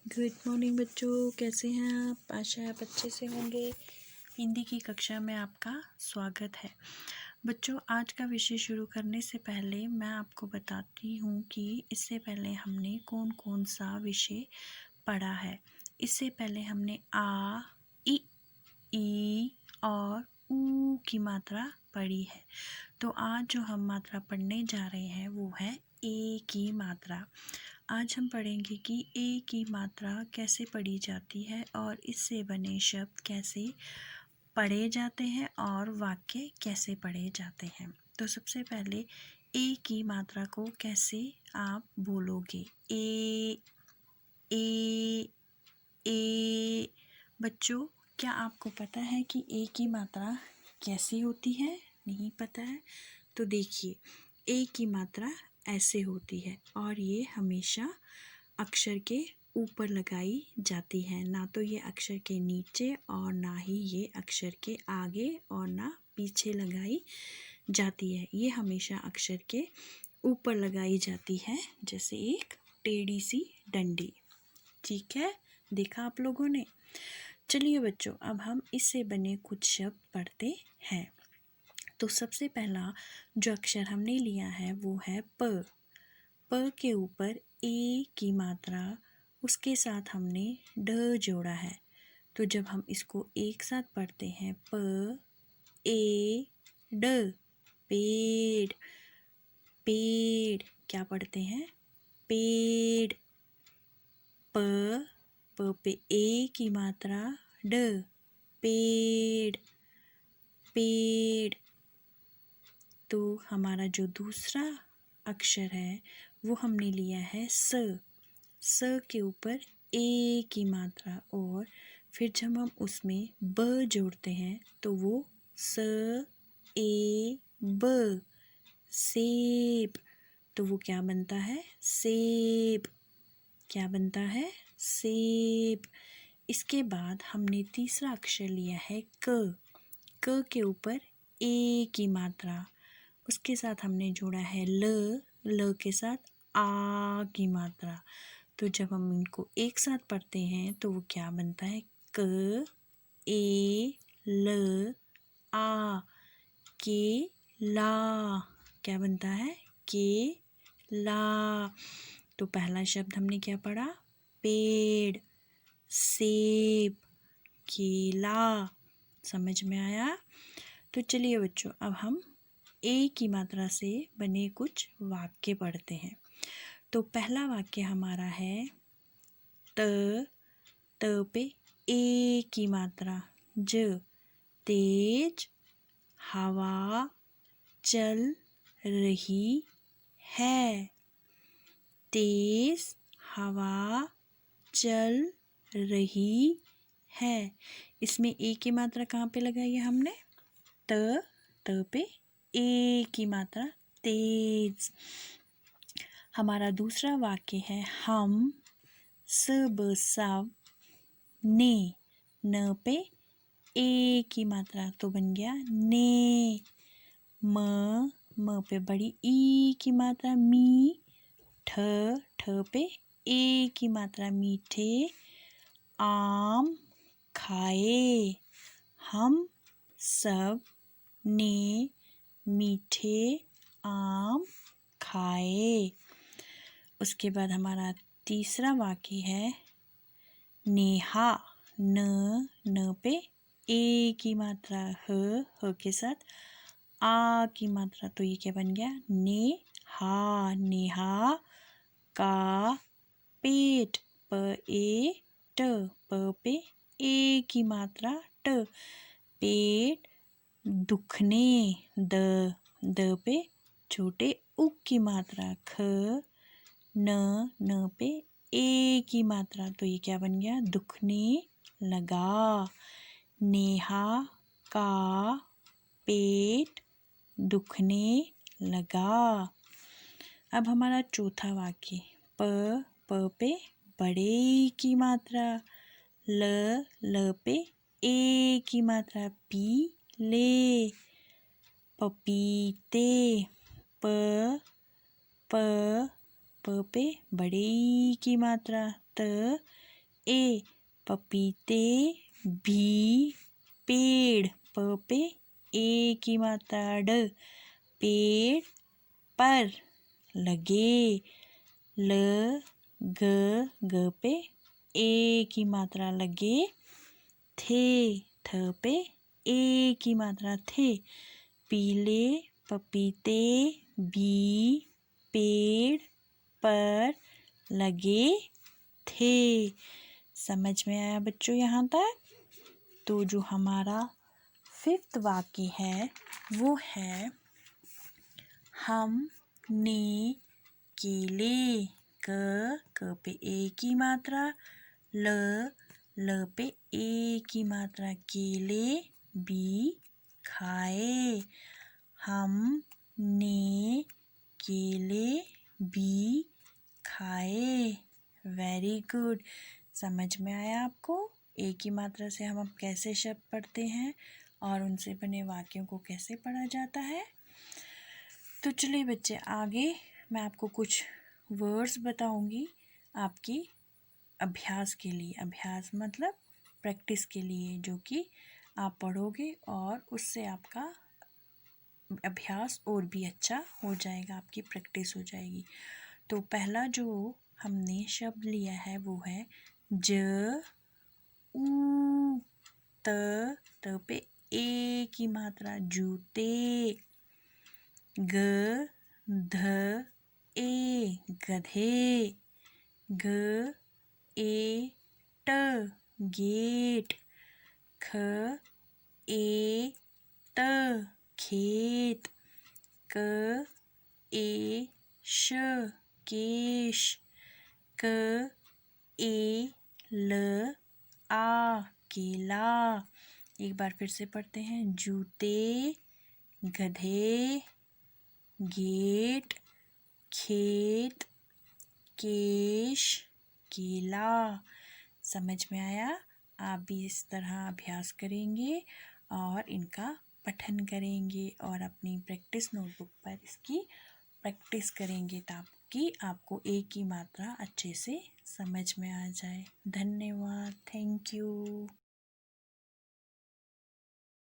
Good morning बच्चों, कैसे हैं आप? आशा है आप अच्छे से होंगे। हिंदी की कक्षा में आपका स्वागत है। बच्चों, आज का विषय शुरू करने से पहले मैं आपको बताती हूँ कि इससे पहले हमने कौन कौन सा विषय पढ़ा है। इससे पहले हमने आ, ई और ऊ की मात्रा पढ़ी है। तो आज जो हम मात्रा पढ़ने जा रहे हैं वो है ए की मात्रा। आज हम पढ़ेंगे कि ए की मात्रा कैसे पढ़ी जाती है और इससे बने शब्द कैसे पढ़े जाते हैं और वाक्य कैसे पढ़े जाते हैं। तो सबसे पहले ए की मात्रा को कैसे आप बोलोगे? ए ए ए। बच्चों, क्या आपको पता है कि ए की मात्रा कैसी होती है? नहीं पता है? तो देखिए, ए की मात्रा ऐसे होती है और ये हमेशा अक्षर के ऊपर लगाई जाती है, ना तो ये अक्षर के नीचे और ना ही ये अक्षर के आगे और ना पीछे लगाई जाती है। ये हमेशा अक्षर के ऊपर लगाई जाती है, जैसे एक टेढ़ी सी डंडी। ठीक है, देखा आप लोगों ने? चलिए बच्चों, अब हम इससे बने कुछ शब्द पढ़ते हैं। तो सबसे पहला जो अक्षर हमने लिया है वो है प। प के ऊपर ए की मात्रा, उसके साथ हमने ड जोड़ा है। तो जब हम इसको एक साथ पढ़ते हैं, प ए ड, पेड़। पेड़ क्या पढ़ते हैं? पेड़। प पे ए की मात्रा, ड, पेड़ पेड़। तो हमारा जो दूसरा अक्षर है वो हमने लिया है स। स के ऊपर ए की मात्रा और फिर जब हम उसमें ब जोड़ते हैं तो वो स ए ब, सेब। तो वो क्या बनता है? सेब। क्या बनता है? सेब। इसके बाद हमने तीसरा अक्षर लिया है क। क के ऊपर ए की मात्रा, उसके साथ हमने जोड़ा है ल। ल के साथ आ की मात्रा। तो जब हम इनको एक साथ पढ़ते हैं तो वो क्या बनता है? क ए ल आ, केला। क्या बनता है? केला। तो पहला शब्द हमने क्या पढ़ा? पेड़, सेब, केला। समझ में आया? तो चलिए बच्चों, अब हम ए की मात्रा से बने कुछ वाक्य पढ़ते हैं। तो पहला वाक्य हमारा है त। त पे ए की मात्रा, ज, तेज हवा चल रही है। तेज हवा चल रही है। इसमें ए की मात्रा कहाँ पे लगाई है हमने? त पे ए की मात्रा, तेज। हमारा दूसरा वाक्य है हम, सब सब, ने। न पे ए की मात्रा, तो बन गया ने। म पे बड़ी ई की मात्रा, मी। ठ पे ए की मात्रा, मीठे आम खाए। हम सब ने मीठे आम खाए। उसके बाद हमारा तीसरा वाक्य है नेहा। न पे ए की मात्रा, ह के साथ आ की मात्रा, तो ये क्या बन गया? नेहा। नेहा का पेट, प ए ट, प पे ए की मात्रा, ट, पेट दुखने। द पे छोटे उ की मात्रा, ख। न पे ए की मात्रा, तो ये क्या बन गया? दुखने लगा। नेहा का पेट दुखने लगा। अब हमारा चौथा वाक्य, प पे बड़े की मात्रा, ल पे ए की मात्रा, पी ले पपीते। प पे बड़े की मात्रा, त, ए पपीते। भी पेड़, प पे ए की मात्रा ड, पेड़ पर लगे। ल ग पे ए की मात्रा लगे थे, थ पे ए की मात्रा थे। पीले पपीते भी पेड़ पर लगे थे। समझ में आया बच्चों यहाँ तक? तो जो हमारा 5th वाक्य है वो है हमने केले। क पे ए की मात्रा, ल पे ए की मात्रा, केले भी खाए। हमने केले भी खाए। Very good. समझ में आया आपको? ए की मात्रा से हम अब कैसे शब्द पढ़ते हैं और उनसे बने वाक्यों को कैसे पढ़ा जाता है। तो चलिए बच्चे, आगे मैं आपको कुछ वर्ड्स बताऊंगी आपकी अभ्यास के लिए। अभ्यास मतलब प्रैक्टिस के लिए, जो कि आप पढ़ोगे और उससे आपका अभ्यास और भी अच्छा हो जाएगा, आपकी प्रैक्टिस हो जाएगी। तो पहला जो हमने शब्द लिया है वो है ज ऊ। त पे ए की मात्रा, जूते। ग ध ए गधे। घ ए ट गेट। ख ए त खेत। क ए श केश। क ए ल आ केला। एक बार फिर से पढ़ते हैं। जूते, गधे, गेट, खेत, केश, केला। समझ में आया? आप भी इस तरह अभ्यास करेंगे और इनका पठन करेंगे और अपनी प्रैक्टिस नोटबुक पर इसकी प्रैक्टिस करेंगे ताकि आपको एक की मात्रा अच्छे से समझ में आ जाए। धन्यवाद। Thank you.